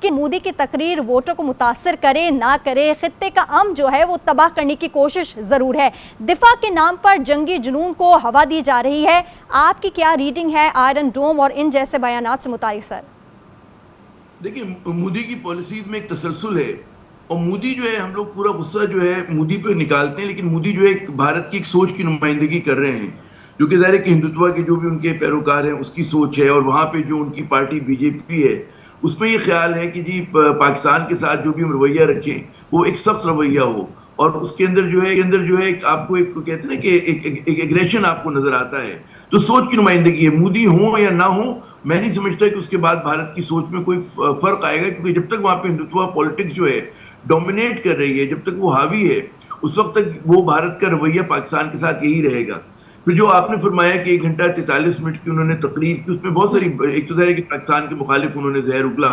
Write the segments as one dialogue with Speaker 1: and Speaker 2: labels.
Speaker 1: कि मोदी की तकरीर वोटों को मुतासर करे ना करे, खित्ते का अमन जो है वो तबाह करने की कोशिश ज़रूर है। दिफा के नाम पर जंगी जुनून को हवा दी जा रही है। आपकी क्या रीडिंग है आयरन डोम और इन जैसे बयानात से मुतालिक सर?
Speaker 2: देखिए, मोदी की पॉलिसीज में एक तसलसल है और मोदी जो है, हम लोग पूरा गुस्सा जो है मोदी पे निकालते हैं, लेकिन मोदी जो है भारत की एक सोच की नुमाइंदगी कर रहे हैं, जो कि ज़ाहिर है कि हिंदुत्व के जो भी उनके पैरोकार हैं उसकी सोच है। और वहाँ पे जो उनकी पार्टी बीजेपी है उसमें ये ख्याल है कि जी पाकिस्तान के साथ जो भी हम रवैया रखें वो एक सख्त रवैया हो, और उसके अंदर जो है आपको एक कहते हैं ना कि एक एग्रेशन आपको नजर आता है। तो सोच की नुमाइंदगी है, मोदी हो या ना हो, मैं नहीं समझता कि उसके बाद भारत की सोच में कोई फर्क आएगा, क्योंकि जब तक वहां पे हिंदुत्व पॉलिटिक्स जो है डोमिनेट कर रही है, जब तक वो हावी है, उस वक्त तक वो भारत का रवैया पाकिस्तान के साथ यही रहेगा। फिर जो आपने फरमाया कि 1 घंटा 43 मिनट की उन्होंने तकरीर की, उसमें बहुत सारी, एक तो ज़ाहिर है कि पाकिस्तान के मुखालिफ उन्होंने जहर उगला,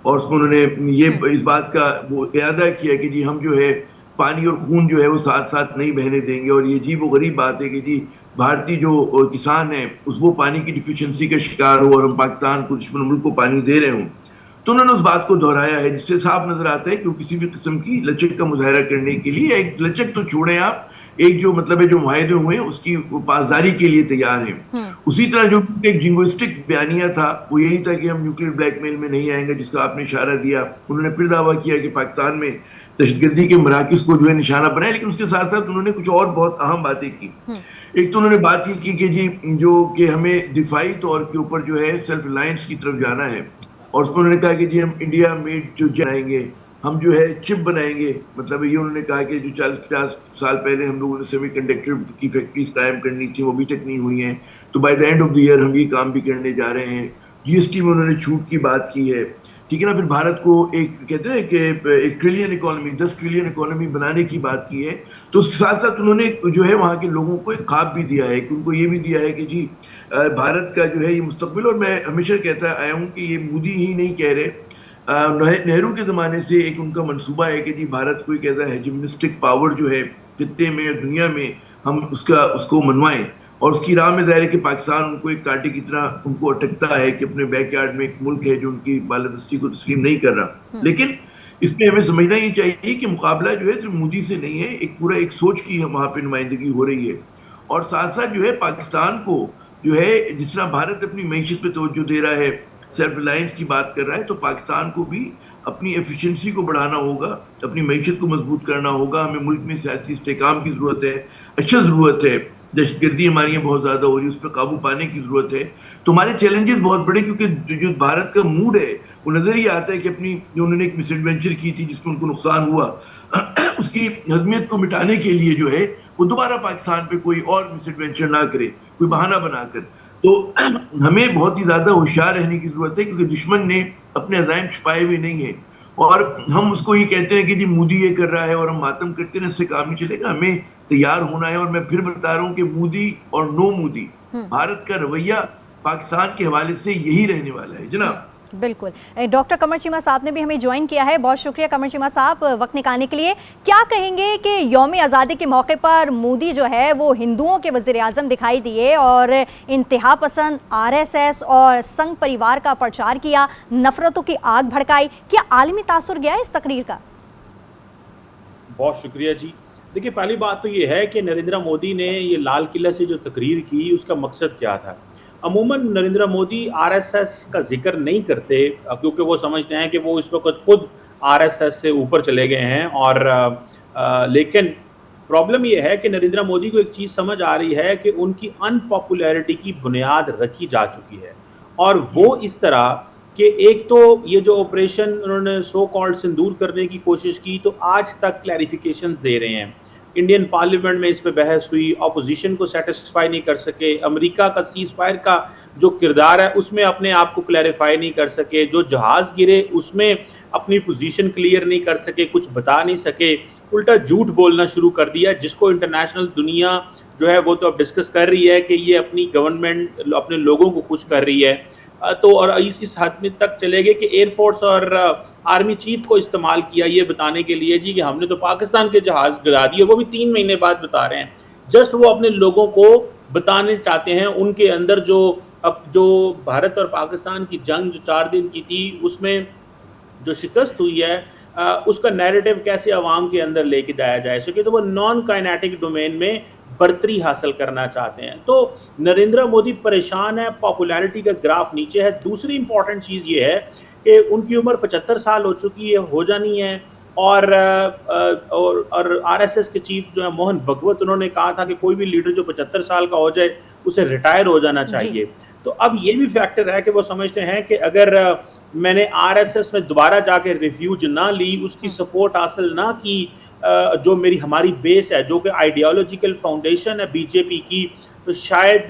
Speaker 2: और उसमें उन्होंने ये इस बात का वो इरादा किया कि जी हम जो है पानी और खून जो है वो साथ साथ नहीं बहने देंगे। और ये जी वो गरीब बात है कि जी भारतीय जो किसान है उस वो पानी की डिफिशियंसी का शिकार हो और हम पाकिस्तान को, दुश्मन मुल्क को पानी दे रहे हों। तो उन्होंने उस बात को दोहराया है, जिससे साफ नजर आता है कि वो किसी भी किस्म की लचक का मुजाहरा करने के लिए, एक लचक तो छोड़ें आप, एक जो मतलब है जो मुआहदे हुए उसकी पासदारी के लिए तैयार हैं। उसी तरह जो एक जिंगोइस्टिक बयानिया था वो यही था कि हम न्यूक्लियर ब्लैकमेल में नहीं आएंगे, जिसका आपने इशारा दिया। उन्होंने फिर दावा किया कि पाकिस्तान में दहशतगर्दी के मराकज को जो है निशाना बनाया, लेकिन उसके साथ साथ उन्होंने कुछ और बहुत अहम बातें की। एक तो उन्होंने बात ये की कि जी जो कि हमें दिफाई तौर के ऊपर जो है सेल्फ रिलायंस की तरफ जाना है, और उसमें उन्होंने कहा कि जी हम इंडिया मेड जो बनाएंगे, हम जो है चिप बनाएंगे। मतलब ये उन्होंने कहा कि जो 40-50 साल पहले हम लोगों ने सेमीकंडक्टर की फैक्ट्रीज कायम करनी थी वो अभी तक नहीं हुई हैं, तो by the end of the year हम ये काम भी करने जा रहे हैं। जीएसटी में उन्होंने छूट की बात की है, ठीक है ना। फिर भारत को एक कहते हैं कि एक ट्रिलियन इकोनॉमी, 10 ट्रिलियन इकोनॉमी बनाने की बात की है। तो उसके साथ साथ उन्होंने जो है वहाँ के लोगों को एक ख्वाब भी दिया है, कि उनको ये भी दिया है कि जी भारत का जो है ये मुस्तकबिल, और मैं हमेशा कहता आया हूँ कि ये मोदी ही नहीं कह रहे, नेहरू के ज़माने से एक उनका मंसूबा है कि जी भारत को एक ऐसा हेजिमनिस्टिक पावर जो है खित्ते में और दुनिया में हम उसको मनवाएं। और उसकी राह में ज़ाहिर है कि पाकिस्तान उनको एक कांटे की तरह उनको अटकता है कि अपने बैकयार्ड में एक मुल्क है जो उनकी बालादस्ती को तस्लीम नहीं कर रहा। लेकिन इसमें हमें समझना ये चाहिए कि मुकाबला जो है सिर्फ मोदी से नहीं है, एक पूरा एक सोच की वहाँ पे नुमाइंदगी हो रही है। और साथ साथ जो है पाकिस्तान को जो है, जिस तरह भारत अपनी मईशत पे तवज्जो दे रहा है, सेल्फ रिलायंस की बात कर रहा है, तो पाकिस्तान को भी अपनी एफिशिएंसी को बढ़ाना होगा, अपनी मईशत को मजबूत करना होगा। हमें मुल्क में सियासी इस्तेकाम की ज़रूरत है, अच्छा ज़रूरत है। दहशतगर्दी हमारी यहाँ बहुत ज़्यादा हो रही है, उस पर काबू पाने की ज़रूरत है। तो हमारे चैलेंजेस बहुत बड़े, क्योंकि जो भारत का मूड है वो नज़र ही आता है कि अपनी जो उन्होंने एक मिसएडवेंचर की थी जिसमें उनको नुकसान हुआ, उसकी हजमियत को मिटाने के लिए जो है वो दोबारा पाकिस्तान पे कोई और मिसएडवेंचर ना करे, कोई बहाना बनाकर। तो हमें बहुत ही ज़्यादा होशियार रहने की ज़रूरत है, क्योंकि दुश्मन ने अपने अज़ाइम छुपाए हुए नहीं है, और हम उसको ये कहते हैं कि जी मोदी ये कर रहा है और हम मातम करते हैं, इससे काम नहीं चलेगा। हमें तैयार होना है। और मैं फिर बता रहा हूँ कि मोदी और नो मोदी, भारत का रवैया पाकिस्तान के हवाले से यही रहने वाला है जनाब।
Speaker 1: बिल्कुल। डॉक्टर कमर चीमा साहब ने भी हमें ज्वाइन किया है, बहुत शुक्रिया कमर चीमा साहब वक्त निकालने के लिए। क्या कहेंगे कि यौम आज़ादी के मौके पर मोदी जो है वो हिंदुओं के वज़ीर आज़म दिखाई दिए और इंतहा पसंद RSS और संघ परिवार का प्रचार किया, नफरतों की आग भड़काई, क्या आलमी तासुर गया इस तकरीर का?
Speaker 3: बहुत शुक्रिया जी। देखिए, पहली बात तो ये है कि नरेंद्र मोदी ने ये लाल किला से जो तकरीर की उसका मकसद क्या था। अमूमन नरेंद्र मोदी RSS का जिक्र नहीं करते, क्योंकि वो समझते हैं कि वो इस वक्त खुद RSS से ऊपर चले गए हैं। और लेकिन प्रॉब्लम ये है कि नरेंद्र मोदी को एक चीज़ समझ आ रही है कि उनकी अनपॉपुलैरिटी की बुनियाद रखी जा चुकी है, और वो इस तरह कि एक तो ये जो ऑपरेशन उन्होंने सो कॉल्ड सिंदूर करने की कोशिश की, तो आज तक क्लैरिफिकेशंस दे रहे हैं। इंडियन पार्लियामेंट में इस पे बहस हुई, अपोजिशन को सेटिस्फाई नहीं कर सके। अमेरिका का सीज़फायर का जो किरदार है उसमें अपने आप को क्लैरिफाई नहीं कर सके। जो जहाज़ गिरे उसमें अपनी पोजीशन क्लियर नहीं कर सके, कुछ बता नहीं सके, उल्टा झूठ बोलना शुरू कर दिया, जिसको इंटरनेशनल दुनिया जो है वो तो अब डिस्कस कर रही है कि ये अपनी गवर्नमेंट अपने लोगों को खुश कर रही है। तो और इस हद में तक चले गए कि एयरफोर्स और आर्मी चीफ को इस्तेमाल किया ये बताने के लिए जी कि हमने तो पाकिस्तान के जहाज़ गिरा दिए, वो भी 3 महीने बाद बता रहे हैं। जस्ट वो अपने लोगों को बताने चाहते हैं उनके अंदर जो अब जो भारत और पाकिस्तान की जंग जो 4 दिन की थी उसमें जो शिकस्त हुई है उसका नैरेटिव कैसे अवाम के अंदर लेके जाया जाए सके, तो वो नॉन काइनेटिक डोमेन में बढ़तरी हासिल करना चाहते हैं। तो नरेंद्र मोदी परेशान है, पॉपुलैरिटी का ग्राफ नीचे है। दूसरी इंपॉर्टेंट चीज़ ये है कि उनकी उम्र 75 साल हो चुकी है, हो जानी है, और आरएसएस के चीफ जो है मोहन भगवत, उन्होंने कहा था कि कोई भी लीडर जो 75 साल का हो जाए उसे रिटायर हो जाना चाहिए। तो अब ये भी फैक्टर है कि वो समझते हैं कि अगर मैंने आरएसएस में दोबारा जाके रिफ्यूज ना ली, उसकी सपोर्ट हासिल ना की, जो हमारी बेस है, जो कि आइडियोलॉजिकल फाउंडेशन है बीजेपी की, तो शायद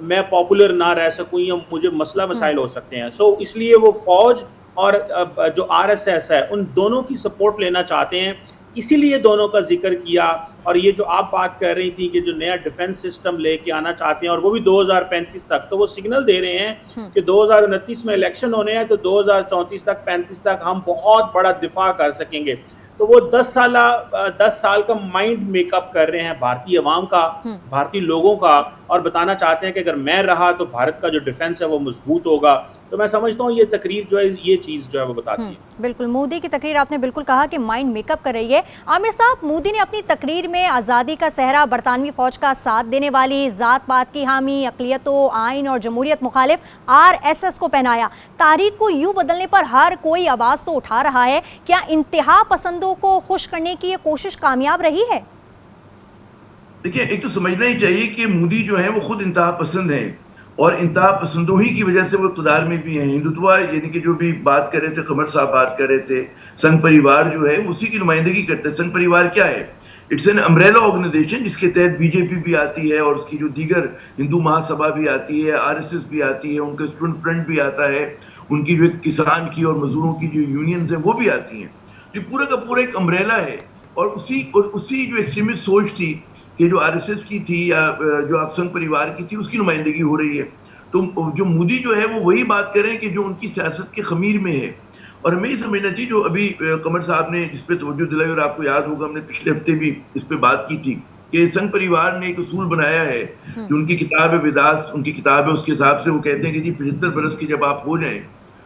Speaker 3: मैं पॉपुलर ना रह सकूं या मुझे मसला मसाइल हो सकते हैं। सो इसलिए वो फौज और जो आरएसएस है उन दोनों की सपोर्ट लेना चाहते हैं, इसीलिए दोनों का जिक्र किया। और ये जो आप बात कर रही थी कि जो नया डिफेंस सिस्टम लेके आना चाहते हैं और वो भी 2035 तक, तो वो सिग्नल दे रहे हैं कि 2029 में इलेक्शन होने हैं, तो 2034 तक 35 तक हम बहुत बड़ा दिफा कर सकेंगे। तो वो 10 साल का माइंड मेकअप कर रहे हैं भारतीय अवाम का, भारतीय लोगों का, और बताना चाहते हैं कि अगर मैं रहा तो भारत का जो डिफेंस है वो मजबूत होगा। तो मैं समझता हूँ ये तकरीर जो है, ये चीज़ जो है वो बताती है।
Speaker 1: बिल्कुल, मोदी की तकरीर आपने बिल्कुल कहा कि माइंड मेकअप कर रही है। आमिर साहब, मोदी ने अपनी तकरीर में आज़ादी का सहरा, बरतानवी फौज का साथ देने वाली, जात पात की हामी, अक़लियतों, आइन और जमहूरियत मुखालिफ आरएसएस को पहनाया। तारीख को यूं बदलने पर हर कोई आवाज़ तो उठा रहा है, क्या इंतहा पसंदों को खुश करने की ये कोशिश कामयाब रही है?
Speaker 2: देखिए, एक तो समझना ही चाहिए कि मोदी जो है वो खुद इंतहा पसंद है, और इंतहा पसंदों ही की वजह से वो इक़्तिदार में भी हैं। हिंदुत्व यानी कि जो भी बात कर रहे थे, कमर साहब बात कर रहे थे, संघ परिवार जो है उसी की नुमाइंदगी करते हैं। संघ परिवार क्या है? इट्स एन अम्ब्रेला ऑर्गेनाइजेशन जिसके तहत बीजेपी भी आती है और उसकी जो दीगर हिंदू महासभा भी आती है, आरएसएस भी आती है, उनका स्टूडेंट फ्रंट भी आता है, उनकी जो किसान की और मजदूरों की जो यूनियंस है वो भी आती हैं। ये पूरा का पूरा एक अम्ब्रेला है, और उसी जो एक्सट्रीमिस्ट सोच थी कि जो आरएसएस की थी या जो आप संघ परिवार की थी, उसकी नुमाइंदगी हो रही है। तो जो मोदी जो है वो वही बात कर रहे हैं कि जो उनकी सियासत के खमीर में है। और हमें ये समझना चाहिए, जो अभी कमर साहब ने जिस पे तवज्जो दिलाई, और आपको याद होगा हमने पिछले हफ्ते भी इस पे बात की थी कि संघ परिवार ने एक उसूल बनाया है, जो उनकी किताब है वेदास, उनकी किताब है, उसके हिसाब से वो कहते हैं कि जी 75 बरस के जब आप हो जाएं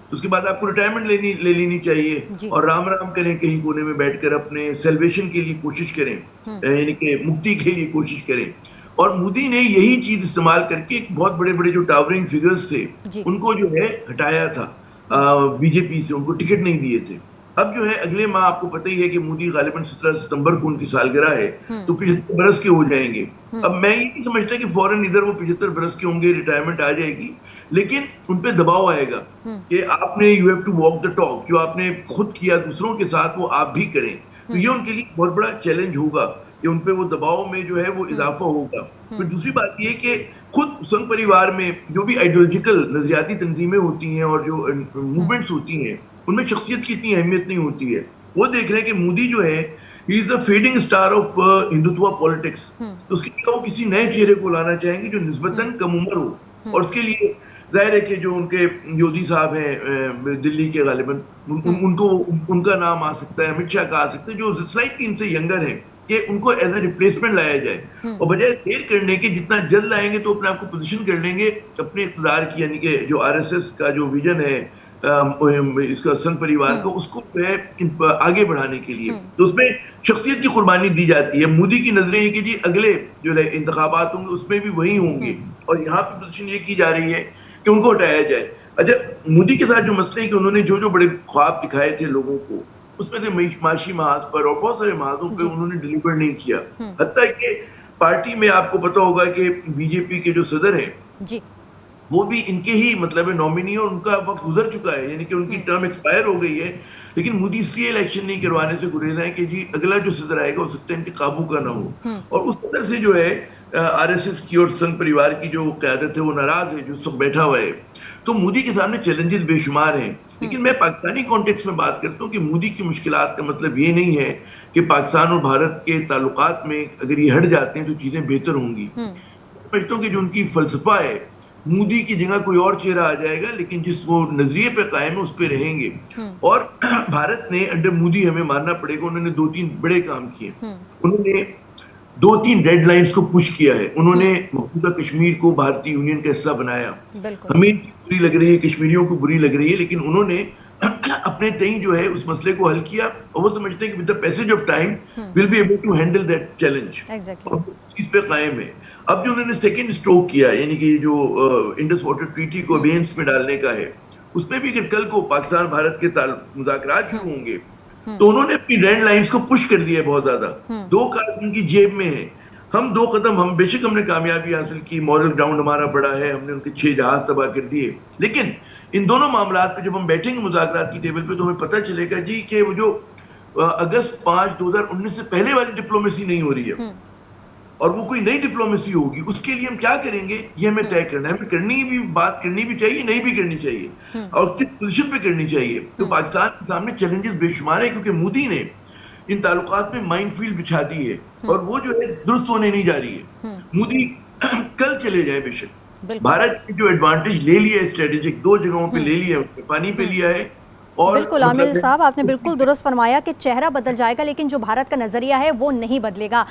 Speaker 2: तो उसके बाद आपको रिटायरमेंट ले लेनी चाहिए, और राम राम करें, कहीं कोने में बैठकर अपने सेल्वेशन के लिए कोशिश करें, यानी कि मुक्ति के लिए कोशिश करें। और मोदी ने यही चीज इस्तेमाल करके एक बहुत बड़े बड़े जो टावरिंग फिगर्स थे उनको जो है हटाया था बीजेपी से, उनको टिकट नहीं दिए थे। अब जो है अगले माह, आपको पता ही है कि मोदी गालिबन 17 सितंबर को उनकी सालगिरह है, तो 75 बरस के हो जाएंगे। अब मैं ये नहीं समझता कि फौरन इधर वो 75 बरस के होंगे, रिटायरमेंट आ जाएगी, लेकिन उन पे दबाव आएगा कि आपने you have to walk the talk, जो आपने खुद किया दूसरों के साथ वो आप भी करें। तो ये उनके लिए बहुत बड़ा चैलेंज होगा कि उन पे वो दबाव में जो है वो इजाफा होगा। फिर दूसरी बात ये कि खुद संघ परिवार में जो भी आइडियोलॉजिकल नजरियाती तंजीमें होती हैं और जो मूवमेंट्स होती हैं, उनमें शख्सियत की इतनी अहमियत नहीं होती है। वो देख रहे हैं कि मोदी जो है he is the fading star of Hindutva politics, तो उसके लिए वो किसी नए चेहरे को लाना चाहेंगे जो निस्बतन कम उम्र हो, और उसके लिए जाहिर है कि जो उनके योगी साहब हैं दिल्ली के गालिबन, उनको उनका नाम आ सकता है, अमित शाह का आ सकता है, जो स्लाइटली इनसे यंगर हैं, कि उनको एज ए रिप्लेसमेंट लाया जाए। और बजाय देर करने के जितना जल्द लाएंगे तो अपने आप को पोजीशन कर लेंगे अपने इक़्तिदार की, यानी कि जो आरएसएस का जो विजन है इसका संघ परिवार का, उसको जो है आगे बढ़ाने के लिए, तो उसमें शख्सियत की कुर्बानी दी जाती है। मोदी की नजरें ये कि जी अगले जो इंतखाबात होंगे उसमें भी वही होंगे, और यहाँ पे पोजीशन ये की जा रही है कि उनको हटाया जाए। अच्छा, मोदी के साथ जो मसले हैं कि उन्होंने जो जो बड़े ख्वाब दिखाए थे लोगों को, उसमें से माशी महाज पर और बहुत सारे महाजों पे उन्होंने डिलीवर नहीं किया। हत्ता कि पार्टी में आपको पता होगा कि बीजेपी के जो सदर हैं वो भी इनके ही मतलब नॉमिनी, और उनका वक्त गुजर चुका है, यानी कि उनकी टर्म एक्सपायर हो गई है, लेकिन मोदी इसलिए इलेक्शन नहीं करवाने से गुरेज है कि जी अगला जो सदर आएगा हो सकता है इनके काबू का ना हो। और उस तरह से जो है आरएसएस की और संघ परिवार की जो क़यादत है वो नाराज है, जो सब बैठा हुआ है। तो मोदी के सामने चैलेंजेस बेशुमार हैं, लेकिन मैं पाकिस्तानी कॉन्टेक्स्ट में बात करता हूँ कि मोदी की मुश्किलात का मतलब ये नहीं है कि पाकिस्तान और भारत के ताल्लुकात में अगर ये हट जाते हैं तो चीजें बेहतर होंगी। समझता हूँ कि जो उनकी फलसफा है, मोदी की जगह कोई और चेहरा आ जाएगा, लेकिन जिस वो नजरिए पे कायम है उस पे रहेंगे। और भारत ने अंडर मोदी, हमें मानना पड़ेगा, उन्होंने 2-3 बड़े काम किए। उन्होंने 2-3 डेडलाइंस को पुश किया है। उन्होंने मौजूदा कश्मीर को भारतीय यूनियन का हिस्सा बनाया। हमें बुरी लग रही है, कश्मीरियों को बुरी लग रही है, लेकिन उन्होंने अपने तई जो है उस मसले को हल किया और वो समझते हैं कि with the passage of time will be able to handle that challenge और चीज पे कायम है। अब जो उन्होंने सेकंड स्ट्रोक किया यानी कि जो इंडस वाटर ट्रीटी को अबेयंस में डालने का है, उसमें भी अगर कल को पाकिस्तान भारत के मुज़ाकरात शुरू होंगे तो उन्होंने अपनी रेड लाइंस को पुश कर दिया है बहुत ज्यादा। 2 कार्ड उनकी जेब में है। हम 2 कदम, हम बेशक हमने कामयाबी हासिल की, मॉरल ग्राउंड हमारा बड़ा है, हमने उनके 6 जहाज तबाह कर दिए, लेकिन इन दोनों मामलात पे जब हम बैठेंगे मुज़ाकरात की टेबल पे तो हमें पता चलेगा जी कि वो जो अगस्त 5 2019 से पहले वाली डिप्लोमेसी नहीं हो रही है और वो कोई नई डिप्लोमेसी होगी। उसके लिए हम क्या करेंगे ये हमें तय करना है। हमें करनी भी, बात करनी भी चाहिए, नहीं भी करनी चाहिए और किस पोजीशन पे करनी चाहिए। तो पाकिस्तान के सामने चैलेंजेस बेशुमार है क्योंकि मोदी ने इन ताल्लुकात में माइनफील्ड बिछा दी है और वो जो है दुरुस्त होने नहीं जा रही है। मोदी कल चले जाए बेशक, भारत ने जो एडवांटेज ले लिया है स्ट्रेटेजिक 2 जगहों पे ले लिया है, पानी पे लिया है। और
Speaker 1: बिल्कुल आमिर साहब, आपने बिल्कुल दुरुस्त फरमाया कि चेहरा बदल जाएगा लेकिन जो भारत का नजरिया है वो नहीं बदलेगा।